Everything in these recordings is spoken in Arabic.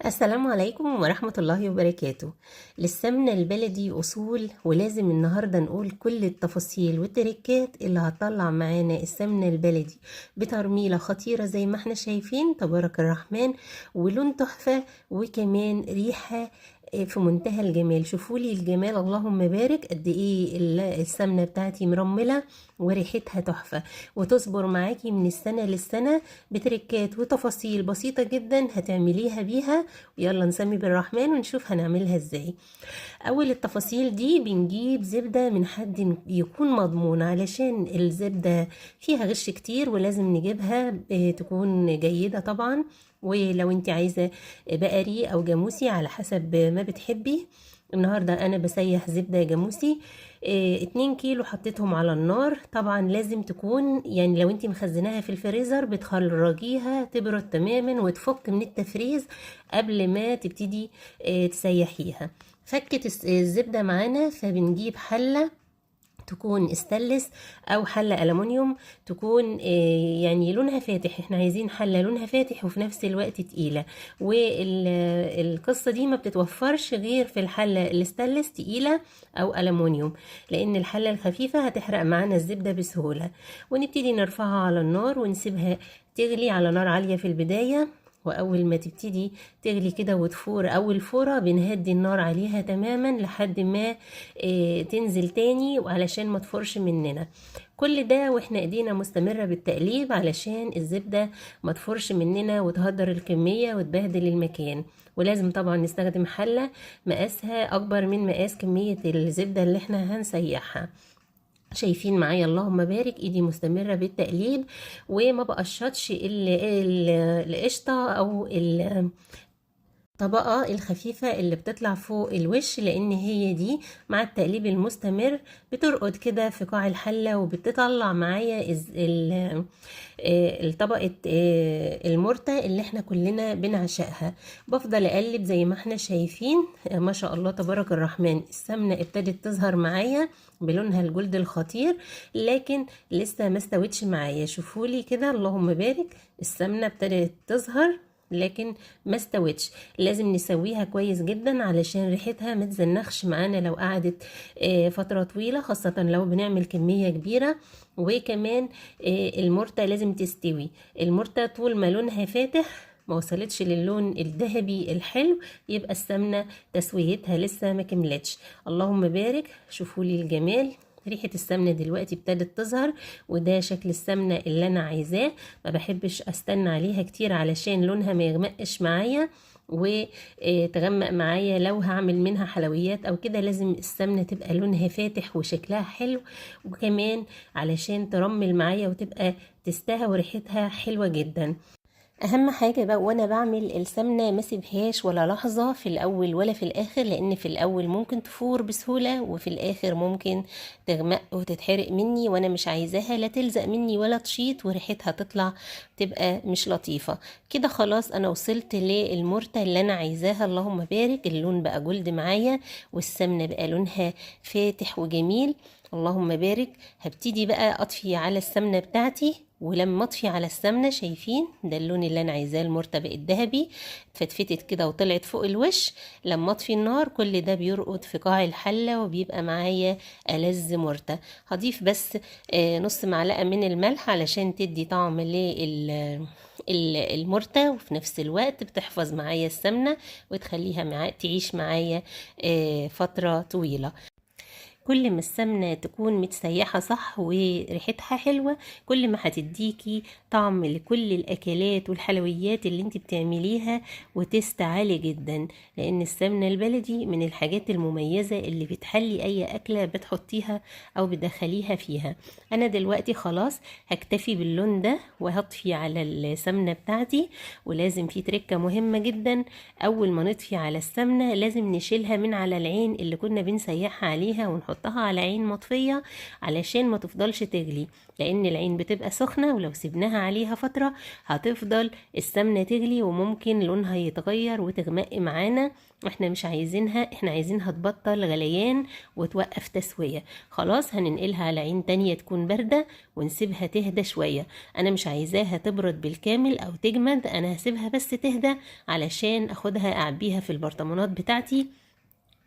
السلام عليكم ورحمة الله وبركاته. للسمنة البلدي أصول، ولازم النهاردة نقول كل التفاصيل والتركات اللي هتطلع معانا السمنة البلدي بترميلة خطيرة زي ما احنا شايفين، تبارك الرحمن، ولون تحفة، وكمان ريحة في منتهى الجمال. شوفوا لي الجمال، اللهم بارك قد ايه السمنة بتاعتي مرملة وريحتها تحفة، وتصبر معاكي من السنة للسنة بتركات وتفاصيل بسيطة جدا هتعمليها بيها. يلا نسمي بالرحمن ونشوف هنعملها ازاي. اول التفاصيل دي بنجيب زبدة من حد يكون مضمون، علشان الزبدة فيها غش كتير ولازم نجيبها تكون جيدة طبعا. ولو انت عايزة بقري او جاموسي على حسب ما بتحبي. النهاردة انا بسيح زبدة جاموسي 2 كيلو، حطيتهم على النار. طبعا لازم تكون يعني لو انت مخزناها في الفريزر بتخرجيها تبرد تماما وتفك من التفريز قبل ما تبتدي تسيحيها. فكت الزبدة معانا، فبنجيب حلة تكون استانلس او حله الومنيوم، تكون يعني لونها فاتح. احنا عايزين حله لونها فاتح وفي نفس الوقت تقيله، والقصه دي ما بتتوفرش غير في الحله الاستانلس تقيله او الومنيوم، لان الحله الخفيفه هتحرق معانا الزبده بسهوله. ونبتدي نرفعها على النار ونسيبها تغلي على نار عاليه في البدايه. واول ما تبتدي تغلي كده وتفور اول فورة بنهدي النار عليها تماما لحد ما تنزل تاني، وعلشان ما تفرش مننا. كل ده واحنا ايدينا مستمرة بالتقليب علشان الزبدة ما تفرش مننا وتهدر الكمية وتبهدل المكان. ولازم طبعا نستخدم حلة مقاسها اكبر من مقاس كمية الزبدة اللي احنا هنسيحها. شايفين معايا اللهم بارك، ايدي مستمرة بالتقليب وما بقشطش القشطة او الطبقة الخفيفة اللي بتطلع فوق الوش، لان هي دي مع التقليب المستمر بترقد كده في قاع الحلة وبتطلع معايا الطبقة المرتة اللي احنا كلنا بنعشقها. بفضل اقلب زي ما احنا شايفين، ما شاء الله تبارك الرحمن، السمنة ابتدت تظهر معايا بلونها الجلد الخطير، لكن لسه ما استوتش معايا. شوفولي كده اللهم بارك، السمنة ابتدت تظهر لكن ما استوتش. لازم نسويها كويس جدا علشان ريحتها ما تزنخش معانا لو قعدت فترة طويلة، خاصة لو بنعمل كمية كبيرة. وكمان المرتة لازم تستوي. المرتة طول ما لونها فاتح ما وصلتش للون الذهبي الحلو يبقى السمنة تسويتها لسه ما كملتش. اللهم بارك، شوفوا لي الجمال، ريحة السمنة دلوقتي ابتدت تظهر، وده شكل السمنة اللي انا عايزاه. ما بحبش استنى عليها كتير علشان لونها ما يغمقش معايا وتغمق معايا. لو هعمل منها حلويات او كده لازم السمنة تبقى لونها فاتح وشكلها حلو، وكمان علشان ترمل معايا وتبقى تستهوى وريحتها حلوة جدا. اهم حاجه بقى وانا بعمل السمنه ما سيبهاش ولا لحظه في الاول ولا في الاخر، لان في الاول ممكن تفور بسهوله وفي الاخر ممكن تغمق وتتحرق مني، وانا مش عايزاها لا تلزق مني ولا تشيط وريحتها تطلع تبقى مش لطيفه. كده خلاص انا وصلت للمرته اللي انا عايزاها، اللهم بارك، اللون بقى جلد معايا والسمنه بقى لونها فاتح وجميل، اللهم بارك. هبتدي بقى اطفي على السمنه بتاعتي، ولما اطفي على السمنه شايفين ده اللون اللي انا عايزاه، المرتبط الذهبي، فتفتت كده وطلعت فوق الوش. لما اطفي النار كل ده بيرقد في قاع الحله وبيبقى معايا ألذ مرته. هضيف بس نص معلقه من الملح علشان تدي طعم المرتة، وفي نفس الوقت بتحفظ معايا السمنة وتخليها تعيش معايا فترة طويلة. كل ما السمنة تكون متسيحة صح وريحتها حلوة، كل ما هتديكي طعم لكل الأكلات والحلويات اللي انت بتعمليها وتست عالي جدا، لأن السمنة البلدي من الحاجات المميزة اللي بتحلي أي أكلة بتحطيها أو بتدخليها فيها. أنا دلوقتي خلاص هكتفي باللون ده وهطفي على السمنة بتاعتي. ولازم في تركة مهمة جدا، أول ما نطفي على السمنة لازم نشيلها من على العين اللي كنا بنسيحها عليها ونحط بنحطها على عين مطفية علشان ما تفضلش تغلي، لان العين بتبقى سخنة ولو سيبناها عليها فترة هتفضل السمنة تغلي وممكن لونها يتغير وتغمق معانا، واحنا مش عايزينها، احنا عايزينها تبطل غليان وتوقف تسوية. خلاص هننقلها على عين تانية تكون باردة ونسيبها تهدى شوية. انا مش عايزاها تبرد بالكامل او تجمد، انا هسيبها بس تهدى علشان اخدها اعبيها في البرطمانات بتاعتي،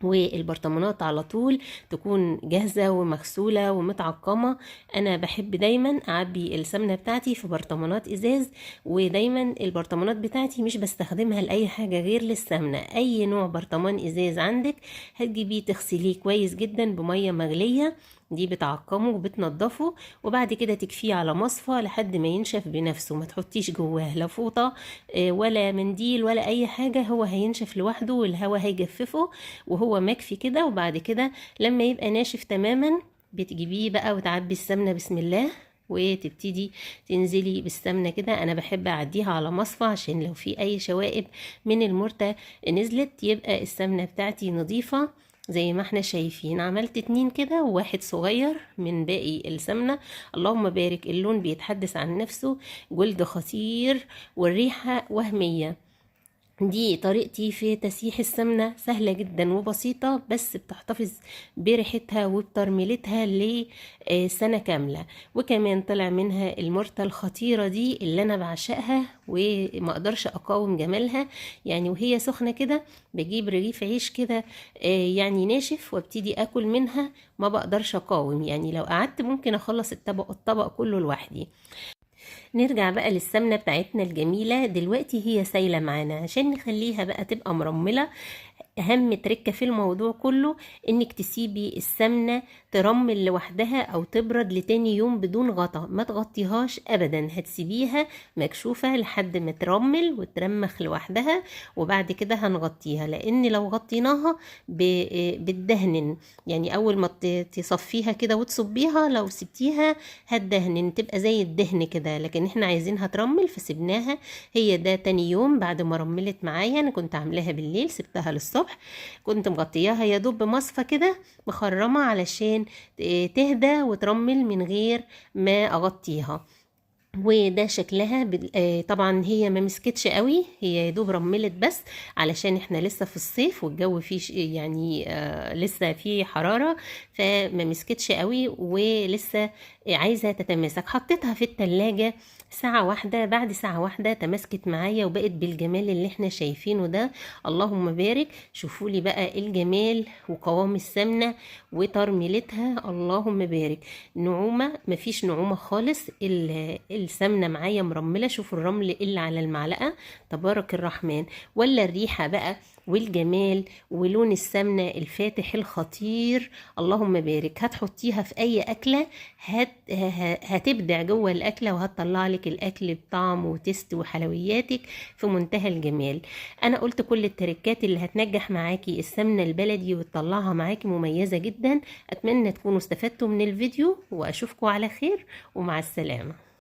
والبرطمانات على طول تكون جاهزة ومغسولة ومتعقمة. انا بحب دايما اعبي السمنة بتاعتي في برطمانات ازاز، ودايما البرطمانات بتاعتي مش بستخدمها لاي حاجة غير للسمنة. اي نوع برطمان ازاز عندك هتجيبيه تغسليه كويس جدا بمية مغلية، دي بتعقمه وبتنضفه، وبعد كده تكفيه على مصفى لحد ما ينشف بنفسه. ما تحطيش جواه لا فوطة ولا منديل ولا اي حاجة، هو هينشف لوحده والهواء هيجففه وهو مكفي كده. وبعد كده لما يبقى ناشف تماما بتجيبيه بقى وتعبي السمنة بسم الله وتبتدي تنزلي بالسمنة كده. انا بحب اعديها على مصفى عشان لو في اي شوائب من المرتة نزلت يبقى السمنة بتاعتي نظيفة. زي ما احنا شايفين عملت 2 كده وواحد صغير من باقي السمنة. اللهم بارك، اللون بيتحدث عن نفسه، جلد خطير والريحة وهمية. دي طريقتي في تسييح السمنة، سهلة جدا وبسيطة، بس بتحتفظ بريحتها وبترميلتها لسنة كاملة. وكمان طلع منها المرتة الخطيرة دي اللي انا بعشقها وما اقدرش اقاوم جمالها. يعني وهي سخنة كده بجيب رغيف عيش كده يعني ناشف وابتدي اكل منها، ما بقدرش اقاوم. يعني لو قعدت ممكن اخلص الطبق كله لوحدي. نرجع بقى للسمنة بتاعتنا الجميلة. دلوقتي هي سايلة معانا، عشان نخليها بقى تبقى مرملة اهم تركة في الموضوع كله انك تسيبي السمنة ترمل لوحدها او تبرد لتاني يوم بدون غطا، ما تغطيهاش ابدا، هتسيبيها مكشوفة لحد ما ترمل وترمخ لوحدها، وبعد كده هنغطيها. لان لو غطيناها بتدهنن، يعني اول ما تصفيها كده وتصبيها لو سبتيها هتدهنن تبقى زي الدهن كده، لكن احنا عايزينها ترمل فسيبناها. هي ده تاني يوم بعد ما رملت معايا، انا كنت عاملاها بالليل سبتها للصبح، كنت مغطياها يا دوب بمصفى كده مخرمة علشان تهدى وترمل من غير ما اغطيها. وده شكلها طبعا هي ما مسكتش قوي، هي يا دوب رملت بس علشان احنا لسه في الصيف والجو فيه يعني لسه فيه حرارة، فما مسكتش قوي ولسه عايزة تتماسك. حطيتها في التلاجة ساعة واحدة، بعد ساعة واحدة تماسكت معايا وبقت بالجمال اللي احنا شايفينه ده. اللهم بارك، شوفوا لي بقى الجمال وقوام السمنة وترميلتها، اللهم بارك. نعومة، مفيش نعومة خالص، السمنة معايا مرملة، شوفوا الرمل اللي على المعلقة، تبارك الرحمن. ولا الريحة بقى والجمال ولون السمنة الفاتح الخطير، اللهم بارك. هتحطيها في اي اكلة هتبدع جوه الاكلة وهتطلع لك الاكل بطعم وتست وحلوياتك في منتهى الجمال. انا قلت كل التركات اللي هتنجح معاكي السمنة البلدي وتطلعها معاكي مميزة جدا. اتمنى تكونوا استفدتوا من الفيديو واشوفكم على خير ومع السلامة.